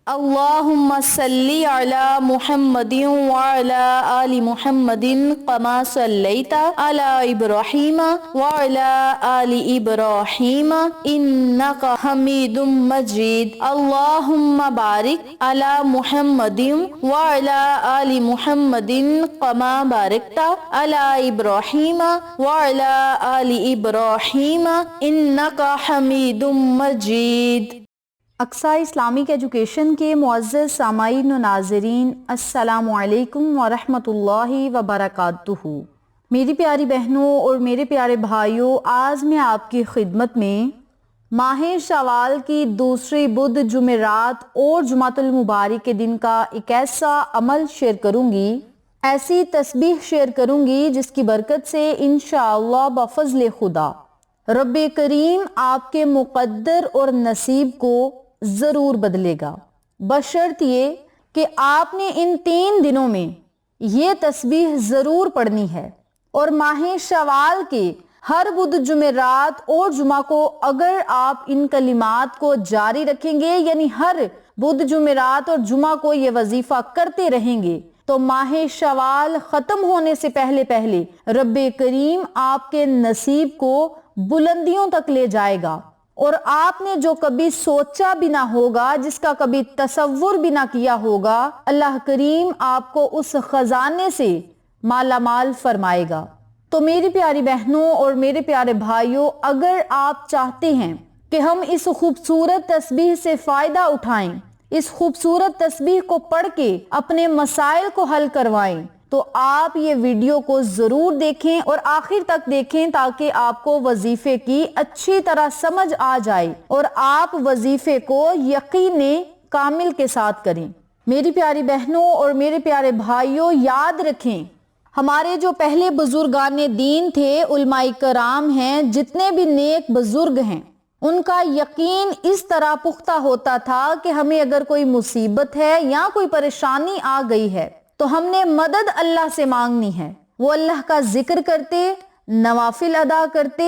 اللہم صلی علی محمد وعلی آل محمد کما صلیت علی ابراہیم وعلی آل ابراہیم انک حمید مجید اللہم بارک علی محمد وعلی آل محمد کما بارکت علی ابراہیم وعلی آل ابراہیم انک حمید مجید۔ اقصی اسلامک ایجوکیشن کے معزز سامعین و ناظرین، السلام علیکم ورحمۃ اللہ وبرکاتہ۔ میری پیاری بہنوں اور میرے پیارے بھائیوں، آج میں آپ کی خدمت میں ماہ شوال کی دوسری بدھ، جمعرات اور جمعۃ المبارک کے دن کا ایک ایسا عمل شیئر کروں گی، ایسی تسبیح شیئر کروں گی جس کی برکت سے انشاءاللہ بفضل خدا رب کریم آپ کے مقدر اور نصیب کو ضرور بدلے گا، بشرط یہ کہ آپ نے ان 3 دنوں میں یہ تسبیح ضرور پڑھنی ہے۔ اور ماہ شوال کے ہر بدھ، جمعرات اور جمعہ کو اگر آپ ان کلمات کو جاری رکھیں گے، یعنی ہر بدھ، جمعرات اور جمعہ کو یہ وظیفہ کرتے رہیں گے، تو ماہ شوال ختم ہونے سے پہلے پہلے رب کریم آپ کے نصیب کو بلندیوں تک لے جائے گا، اور آپ نے جو کبھی سوچا بھی نہ ہوگا، جس کا کبھی تصور بھی نہ کیا ہوگا، اللہ کریم آپ کو اس خزانے سے مالا مال فرمائے گا۔ تو میری پیاری بہنوں اور میرے پیارے بھائیوں، اگر آپ چاہتے ہیں کہ ہم اس خوبصورت تسبیح سے فائدہ اٹھائیں، اس خوبصورت تسبیح کو پڑھ کے اپنے مسائل کو حل کروائیں، تو آپ یہ ویڈیو کو ضرور دیکھیں اور آخر تک دیکھیں تاکہ آپ کو وظیفے کی اچھی طرح سمجھ آ جائے اور آپ وظیفے کو یقین کامل کے ساتھ کریں۔ میری پیاری بہنوں اور میرے پیارے بھائیوں، یاد رکھیں ہمارے جو پہلے بزرگان دین تھے، علماء کرام ہیں، جتنے بھی نیک بزرگ ہیں، ان کا یقین اس طرح پختہ ہوتا تھا کہ ہمیں اگر کوئی مصیبت ہے یا کوئی پریشانی آ گئی ہے تو ہم نے مدد اللہ سے مانگنی ہے۔ وہ اللہ کا ذکر کرتے، نوافل ادا کرتے،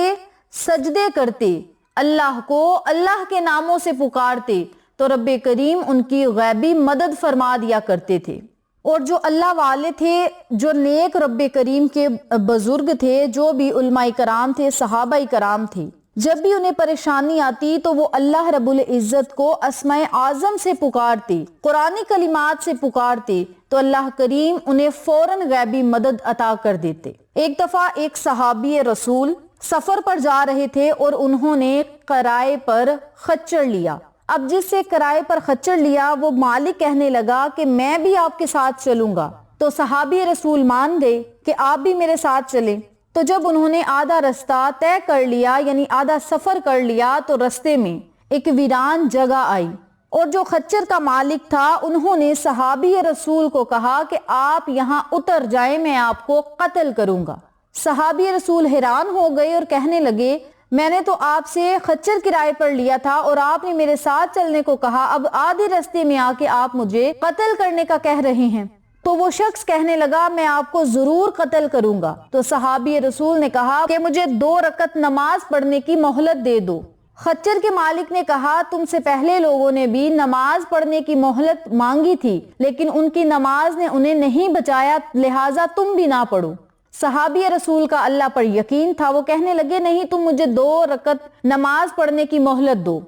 سجدے کرتے، اللہ کو اللہ کے ناموں سے پکارتے، تو رب کریم ان کی غیبی مدد فرما دیا کرتے تھے۔ اور جو اللہ والے تھے، جو نیک رب کریم کے بزرگ تھے، جو بھی علماء کرام تھے، صحابہ کرام تھے، جب بھی انہیں پریشانی آتی تو وہ اللہ رب العزت کو اسماء اعظم سے پکارتے، قرآنی کلمات سے پکارتے، تو اللہ کریم انہیں فوراً غیبی مدد عطا کر دیتے۔ ایک دفعہ ایک صحابی رسول سفر پر جا رہے تھے اور انہوں نے کرائے پر خچر لیا۔ اب جس سے کرائے پر خچر لیا، وہ مالک کہنے لگا کہ میں بھی آپ کے ساتھ چلوں گا، تو صحابی رسول مان گئے کہ آپ بھی میرے ساتھ چلیں۔ تو جب انہوں نے آدھا رستہ طے کر لیا، یعنی آدھا سفر کر لیا، تو رستے میں ایک ویران جگہ آئی، اور جو خچر کا مالک تھا، انہوں نے صحابی رسول کو کہا کہ آپ یہاں اتر جائیں، میں آپ کو قتل کروں گا۔ صحابی رسول حیران ہو گئے اور کہنے لگے، میں نے تو آپ سے خچر کرائے پر لیا تھا اور آپ نے میرے ساتھ چلنے کو کہا، اب آدھے رستے میں آ کے آپ مجھے قتل کرنے کا کہہ رہے ہیں۔ تو وہ شخص کہنے لگا، میں آپ کو ضرور قتل کروں گا۔ تو صحابی رسول نے کہا کہ مجھے 2 رکعت نماز پڑھنے کی مہلت دے دو۔ خچر کے مالک نے کہا، تم سے پہلے لوگوں نے بھی نماز پڑھنے کی مہلت مانگی تھی، لیکن ان کی نماز نے انہیں نہیں بچایا، لہٰذا تم بھی نہ پڑھو۔ صحابی رسول کا اللہ پر یقین تھا، وہ کہنے لگے، نہیں، تم مجھے 2 رکعت نماز پڑھنے کی مہلت دو۔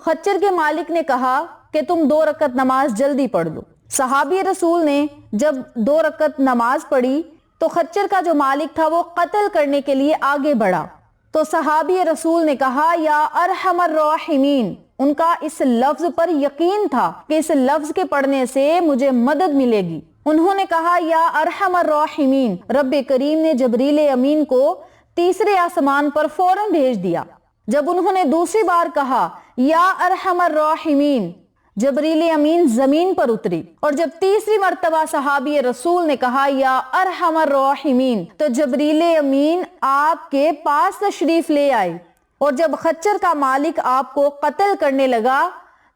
خچر کے مالک نے کہا کہ تم 2 رکعت نماز جلدی پڑھ لو۔ صحابی رسول نے جب 2 رکعت نماز پڑھی تو خچر کا جو مالک تھا وہ قتل کرنے کے لیے آگے بڑھا، تو صحابی رسول نے کہا، یا ارحم الراحمین۔ ان کا اس لفظ پر یقین تھا کہ اس لفظ کے پڑھنے سے مجھے مدد ملے گی۔ انہوں نے کہا، یا ارحم الراحمین۔ رب کریم نے جبریل امین کو تیسرے آسمان پر فوراً بھیج دیا۔ جب انہوں نے دوسری بار کہا، یا ارحم الراحمین، جبریل امین زمین پر اتری، اور جب تیسری مرتبہ صحابی رسول نے کہا، یا ارحم الراحمین، تو جبریل امین آپ کے پاس تشریف لے آئے۔ اور جب خچر کا مالک آپ کو قتل کرنے لگا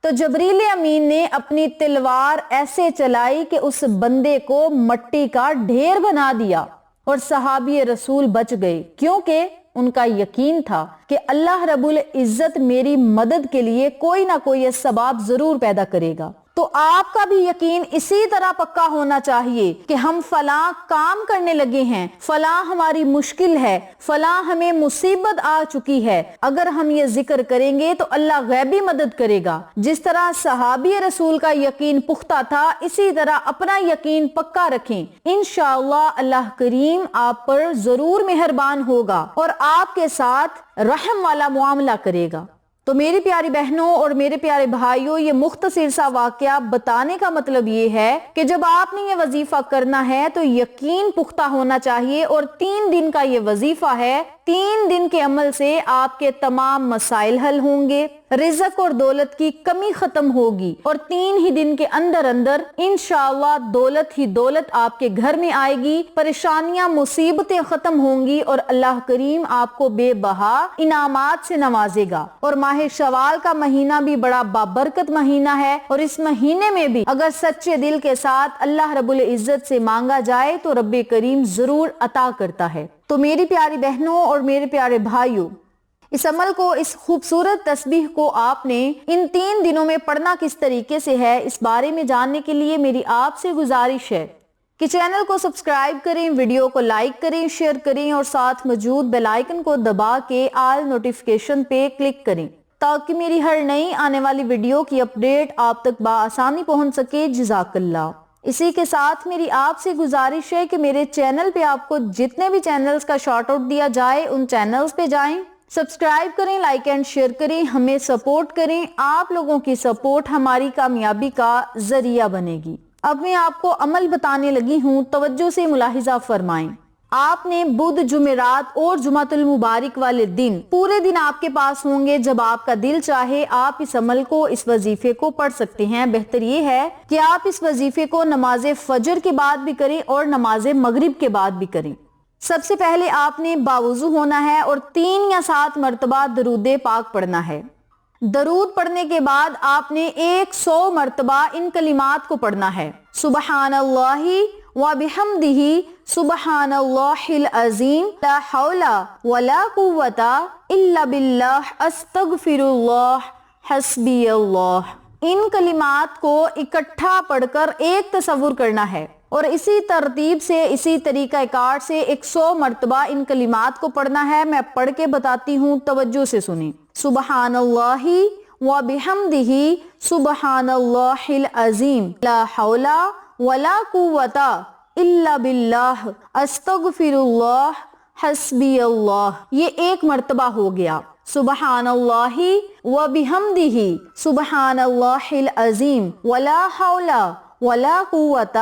تو جبریل امین نے اپنی تلوار ایسے چلائی کہ اس بندے کو مٹی کا ڈھیر بنا دیا، اور صحابی رسول بچ گئے، کیونکہ ان کا یقین تھا کہ اللہ رب العزت میری مدد کے لیے کوئی نہ کوئی اسباب ضرور پیدا کرے گا۔ تو آپ کا بھی یقین اسی طرح پکا ہونا چاہیے کہ ہم فلاں کام کرنے لگے ہیں، فلاں ہماری مشکل ہے، فلاں ہمیں مصیبت آ چکی ہے، اگر ہم یہ ذکر کریں گے تو اللہ غیبی مدد کرے گا۔ جس طرح صحابی رسول کا یقین پختہ تھا، اسی طرح اپنا یقین پکا رکھیں، انشاءاللہ اللہ کریم آپ پر ضرور مہربان ہوگا اور آپ کے ساتھ رحم والا معاملہ کرے گا۔ تو میری پیاری بہنوں اور میرے پیارے بھائیوں، یہ مختصر سا واقعہ بتانے کا مطلب یہ ہے کہ جب آپ نے یہ وظیفہ کرنا ہے تو یقین پختہ ہونا چاہیے، اور 3 دن کا یہ وظیفہ ہے۔ 3 دن کے عمل سے آپ کے تمام مسائل حل ہوں گے، رزق اور دولت کی کمی ختم ہوگی، اور 3 ہی دن کے اندر اندر انشاءاللہ دولت ہی دولت آپ کے گھر میں آئے گی، پریشانیاں مصیبتیں ختم ہوں گی، اور اللہ کریم آپ کو بے بہا انعامات سے نوازے گا۔ اور ماہ شوال کا مہینہ بھی بڑا بابرکت مہینہ ہے، اور اس مہینے میں بھی اگر سچے دل کے ساتھ اللہ رب العزت سے مانگا جائے تو رب کریم ضرور عطا کرتا ہے۔ تو میری پیاری بہنوں اور میرے پیارے بھائیوں، اس عمل کو، اس خوبصورت تسبیح کو آپ نے ان 3 دنوں میں پڑھنا کس طریقے سے ہے، اس بارے میں جاننے کے لیے میری آپ سے گزارش ہے کہ چینل کو سبسکرائب کریں، ویڈیو کو لائک کریں، شیئر کریں، اور ساتھ موجود بیل آئیکن کو دبا کے آل نوٹیفیکیشن پہ کلک کریں تاکہ میری ہر نئی آنے والی ویڈیو کی اپڈیٹ آپ تک بآسانی پہنچ سکے۔ جزاک اللہ۔ اسی کے ساتھ میری آپ سے گزارش ہے کہ میرے چینل پہ آپ کو جتنے بھی چینلز کا شارٹ آؤٹ دیا جائے ان چینلز پہ جائیں، سبسکرائب کریں، لائک اینڈ شیئر کریں، ہمیں سپورٹ کریں۔ آپ لوگوں کی سپورٹ ہماری کامیابی کا ذریعہ بنے گی۔ اب میں آپ کو عمل بتانے لگی ہوں، توجہ سے ملاحظہ فرمائیں۔ آپ نے بدھ، جمعرات اور جمعۃ المبارک والے دن پورے دن آپ کے پاس ہوں گے، جب آپ کا دل چاہے آپ اس عمل کو، اس وظیفے کو پڑھ سکتے ہیں۔ بہتر یہ ہے کہ آپ اس وظیفے کو نماز فجر کے بعد بھی کریں اور نماز مغرب کے بعد بھی کریں۔ سب سے پہلے آپ نے باوضو ہونا ہے اور 3 یا 7 مرتبہ درود پاک پڑھنا ہے۔ درود پڑھنے کے بعد آپ نے 100 مرتبہ ان کلمات کو پڑھنا ہے: سبحان اللہ وبحمدہ، سبحان اللہ العظیم، لا حول ولا قوت الا باللہ، استغفر اللہ، حسبی اللہ۔ ان کلمات کو اکٹھا پڑھ کر ایک تصور کرنا ہے، اور اسی ترتیب سے، اسی طریقہ کار سے 100 مرتبہ ان کلمات کو پڑھنا ہے۔ میں پڑھ کے بتاتی ہوں، توجہ سے سنیں۔ سبحان اللہ وبحمدہ، سبحان اللہ العظیم، لا حول ولا قوت الا باللہ، استغفر اللہ، حسبی اللہ۔ یہ 1 مرتبہ ہو گیا۔ سبحان اللہ وبحمدہ، سبحان اللہ العظیم، ولا حول ولا قوت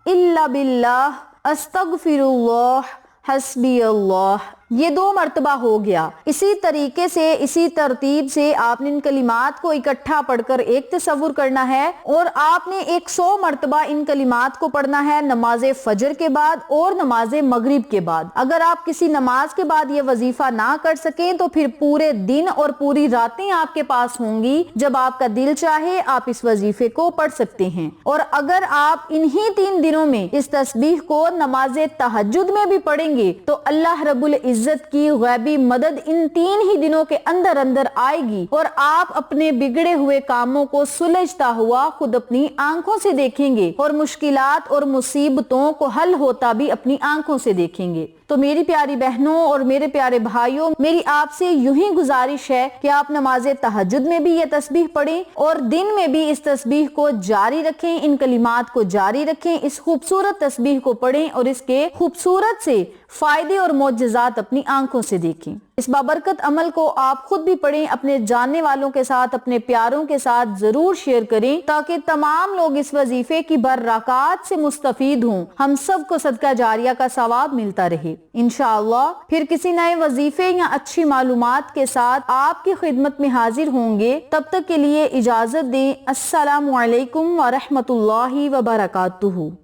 الا باللہ، استغفر اللہ، حسبی اللہ۔ یہ 2 مرتبہ ہو گیا۔ اسی طریقے سے، اسی ترتیب سے آپ نے ان کلمات کو اکٹھا پڑھ کر ایک تصور کرنا ہے، اور آپ نے 100 مرتبہ ان کلمات کو پڑھنا ہے نماز فجر کے بعد اور نماز مغرب کے بعد۔ اگر آپ کسی نماز کے بعد یہ وظیفہ نہ کر سکیں تو پھر پورے دن اور پوری راتیں آپ کے پاس ہوں گی، جب آپ کا دل چاہے آپ اس وظیفے کو پڑھ سکتے ہیں۔ اور اگر آپ انہی 3 دنوں میں اس تسبیح کو نماز تہجد میں بھی پڑھیں گے تو اللہ رب العزت کی غیبی مدد ان 3 ہی دنوں کے اندر اندر آئے گی، اور آپ اپنے بگڑے ہوئے کاموں کو سلجھتا ہوا خود اپنی آنکھوں سے دیکھیں گے، اور مشکلات اور مصیبتوں کو حل ہوتا بھی اپنی آنکھوں سے دیکھیں گے۔ تو میری پیاری بہنوں اور میرے پیارے بھائیوں، میری آپ سے یوں ہی گزارش ہے کہ آپ نماز تہجد میں بھی یہ تسبیح پڑھیں، اور دن میں بھی اس تسبیح کو جاری رکھیں، ان کلمات کو جاری رکھیں، اس خوبصورت تسبیح کو پڑھیں، اور اس کے خوبصورت سے فائدے اور معجزات اپنی آنکھوں سے دیکھیں۔ اس بابرکت عمل کو آپ خود بھی پڑھیں، اپنے جاننے والوں کے ساتھ، اپنے پیاروں کے ساتھ ضرور شیئر کریں تاکہ تمام لوگ اس وظیفے کی برکات سے مستفید ہوں، ہم سب کو صدقہ جاریہ کا ثواب ملتا رہے۔ انشاءاللہ پھر کسی نئے وظیفے یا اچھی معلومات کے ساتھ آپ کی خدمت میں حاضر ہوں گے۔ تب تک کے لیے اجازت دیں۔ السلام علیکم ورحمۃ اللہ وبرکاتہ۔